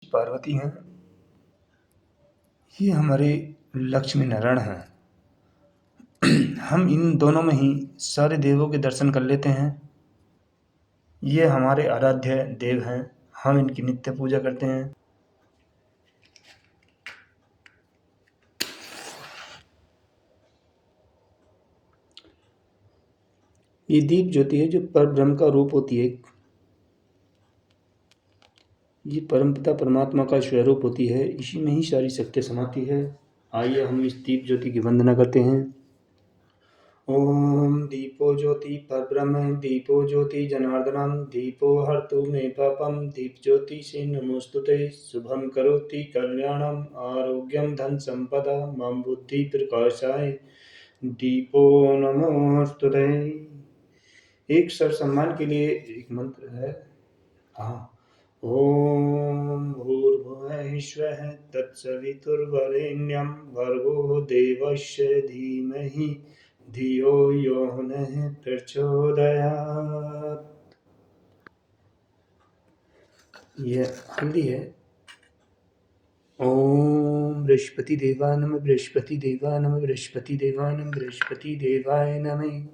पार्वती हैं, ये हमारे लक्ष्मी नारायण हैं। हम इन दोनों में ही सारे देवों के दर्शन कर लेते हैं। ये हमारे आराध्य देव हैं, हम इनकी नित्य पूजा करते हैं। ये दीप ज्योति है जो परब्रह्म का रूप होती है, ये परमपिता परमात्मा का स्वरूप होती है, इसी में ही सारी शक्ति समाती है। आइए हम इस दीप ज्योति की वंदना करते हैं। ओम दीपो ज्योति परब्रह्म दीपो ज्योति जनार्दनम दीपो हर्तु मे पापम दीप ज्योति से नमोस्तुते शुभम करोति कल्याणम आरोग्यम धन संपदा मम बुद्धि प्रकाशाय दीपो नमोस्तुते। एक सर सम्मान के लिए एक मंत्र है। ओम भूर्भुवः स्वः तत्सवितुर्वरेण्यं भर्गो देवस्य धीमहि धियो यो नः प्रचोदयात्। यह हल्दी है। ओम बृहस्पति देवाय नमः बृहस्पति देवाय नमः बृहस्पति देवाय नमः बृहस्पति देवाय नमः।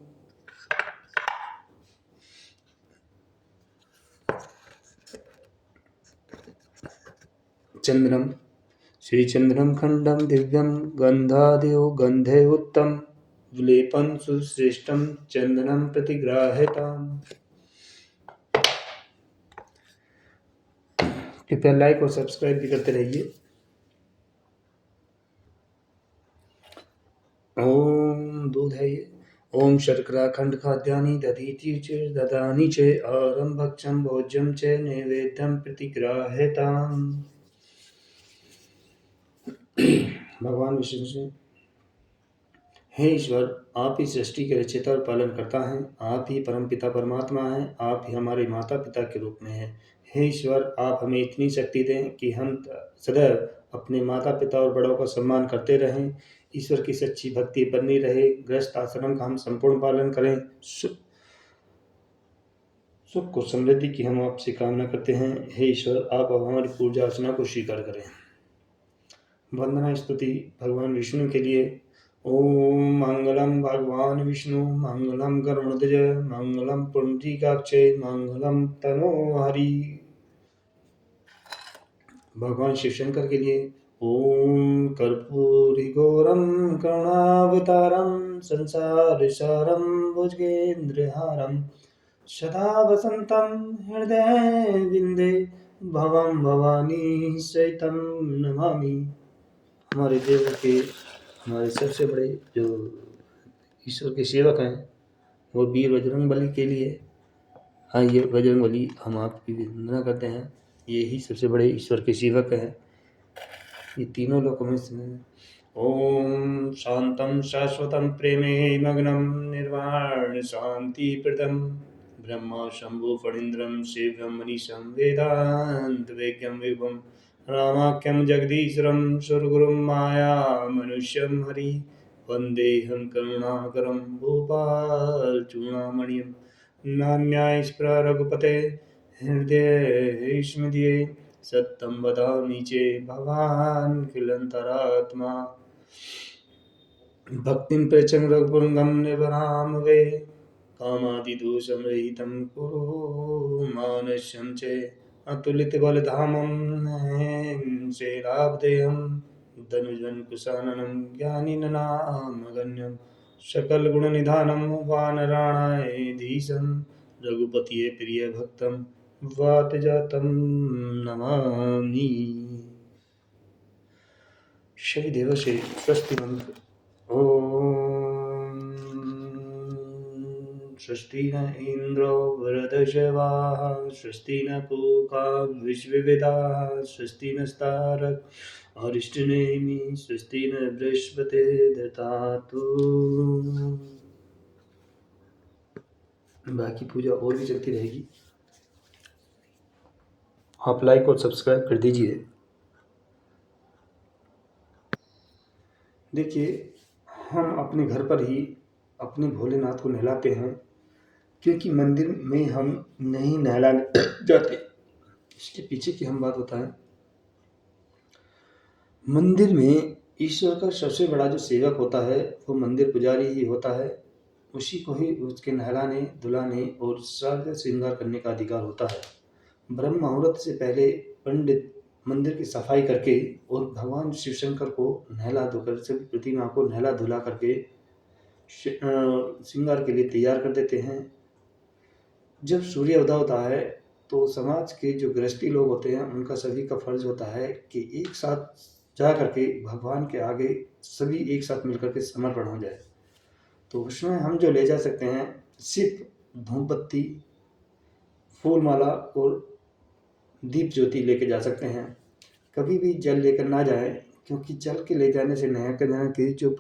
चंद्रम श्रीचंद्रम खंडम दिव्यम गंधादयो गंधे उत्तम विलेपन सुश्रेष्ठम चंदनम प्रतिग्राह्यताम्। कृपया लाइक और सब्सक्राइब भी करते रहिए। ओम दूध है ये। ओम शर्करा खंड खाद्यानि दधीति च ददानि च आरंभक्षम भोज्यम च नैवेद्यम प्रतिग्राह्यताम्। भगवान विष्णु से, हे ईश्वर, आप ही सृष्टि के रचयिता और पालन करता हैं, आप ही परमपिता परमात्मा हैं, आप ही हमारे माता पिता के रूप में हैं। हे ईश्वर, आप हमें इतनी शक्ति दें कि हम सदैव अपने माता पिता और बड़ों का सम्मान करते रहें, ईश्वर की सच्ची भक्ति बनी रहे, गृहस्थ आश्रम का हम संपूर्ण पालन करें। सुख को समृद्धि की हम आपसे कामना करते हैं। हे ईश्वर, आप हमारी पूजा अर्चना को स्वीकार करें। वंदना स्तुति भगवान विष्णु के लिए। ओम मंगलम भगवान विष्णु मंगलम गरुड़ध्वज मंगलम पुंडरीकाक्षे मंगलम तनोहरि। भगवान शिव शंकर के लिए। ओम कर्पूरी घोरम करुणावतारम संसार सारम भुजगेंद्रहारम सदा वसंतम हृदय विंदे भवम भवानी सहितम नमामि। हमारे देव के हमारे सबसे बड़े जो ईश्वर के सेवक हैं वो वीर बजरंगबली के लिए। आइए बजरंगबली, हम आपकी वंदना करते हैं, ये ही सबसे बड़े ईश्वर के सेवक हैं, ये तीनों लोकों में से। ओम शांतम शाश्वतम प्रेमे मग्नम निर्वाण शांति प्रदम ब्रह्मा शंभु फणीन्द्रम शिवम मनीषम वेदांत वेद्यम विभुम रामाख्यम जगदीश्वरम सुरगुरुम माया मनुष्यम हरि वंदेहम करुणाकरम भूपाल चूड़ामणिम नान्यायस्पृह रघुपते हृदय स्मृतिये सत्यम वदामि चेत् भवान् किलन्तरात्मा भक्तिं प्रयच्छ रघुपुरं निर्वरामवे कामादिदोषं रहितं कुरु मानस्यं च अतुलितबलधामं श्रीरामदेहं धनुजं कुशाननं ज्ञानिनामगण्यं सकलगुणनिधानं वानराणायधीशं रघुपतिये प्रियभक्तं वातजातं नमामि। सभी देवों से स्वस्ति मंत्र। ओम स्वस्ति न इंद्रो वृद्धश्रवाः स्वस्ति न पूषा विश्ववेदाः स्वस्ति नस्तारक अरिष्टनेमि स्वस्ति न बृहस्पतिर्दधातु। बाकी पूजा और भी चलती रहेगी, आप लाइक और सब्सक्राइब कर दीजिए। देखिए, हम अपने घर पर ही अपने भोलेनाथ को नहलाते हैं, क्योंकि मंदिर में हम नहीं नहलाने जाते। इसके पीछे की हम बात बताएं मंदिर में ईश्वर का सबसे बड़ा जो सेवक होता है वो मंदिर पुजारी ही होता है। उसी को ही उसके नहलाने, धुलाने और साज श्रृंगार करने का अधिकार होता है। ब्रह्म मुहूर्त से पहले पंडित मंदिर की सफाई करके और भगवान शिव शंकर को नहला धोकर, सभी प्रतिमा को नहला धुला करके श्रृंगार के लिए तैयार कर देते हैं। जब सूर्य उदय होता है तो समाज के जो गृहस्थी लोग होते हैं उनका सभी का फर्ज होता है कि एक साथ जा करके भगवान के आगे सभी एक साथ मिलकर के समर्पण हो जाए। तो उसमें हम जो ले जा सकते हैं सिर्फ धूप बत्ती, फूल माला और दीप ज्योति लेके जा सकते हैं। कभी भी जल लेकर ना जाएं, क्योंकि जल के ले जाने से नया के नया के जो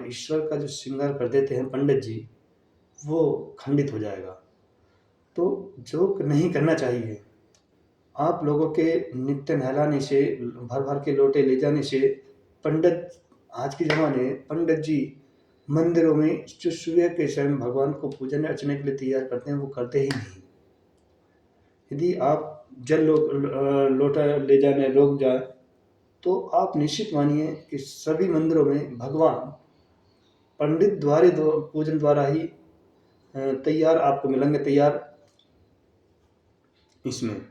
ईश्वर का जो श्रृंगार कर देते हैं पंडित जी, वो खंडित हो जाएगा। तो जो नहीं करना चाहिए, आप लोगों के नित्य नहलाने से, भर भर के लोटे ले जाने से पंडित, आज के ज़माने पंडित जी मंदिरों में जो सुबह के समय भगवान को पूजन अर्चने के लिए तैयार करते हैं वो करते ही नहीं। यदि आप जल लोटा ले जाने रोक जाए तो आप निश्चित मानिए कि सभी मंदिरों में भगवान पंडित द्वारे पूजन द्वारा ही तैयार आपको मिलेंगे, तैयार इसमें।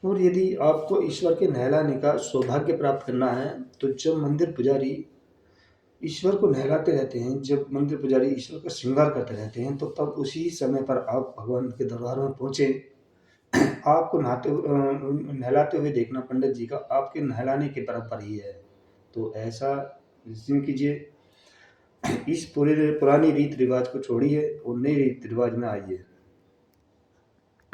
और यदि आपको ईश्वर के नहलाने का सौभाग्य प्राप्त करना है तो जब मंदिर पुजारी ईश्वर को नहलाते रहते हैं, जब मंदिर पुजारी ईश्वर का श्रृंगार करते रहते हैं, तो तब उसी समय पर आप भगवान के दरबार में पहुँचे। आपको नहलाते हुए देखना पंडित जी का आपके नहलाने के बराबर ही है। तो ऐसा यकीन कीजिए, इस पूरे पुरानी रीति रिवाज को छोड़िए और नई रीति रिवाज में आइए।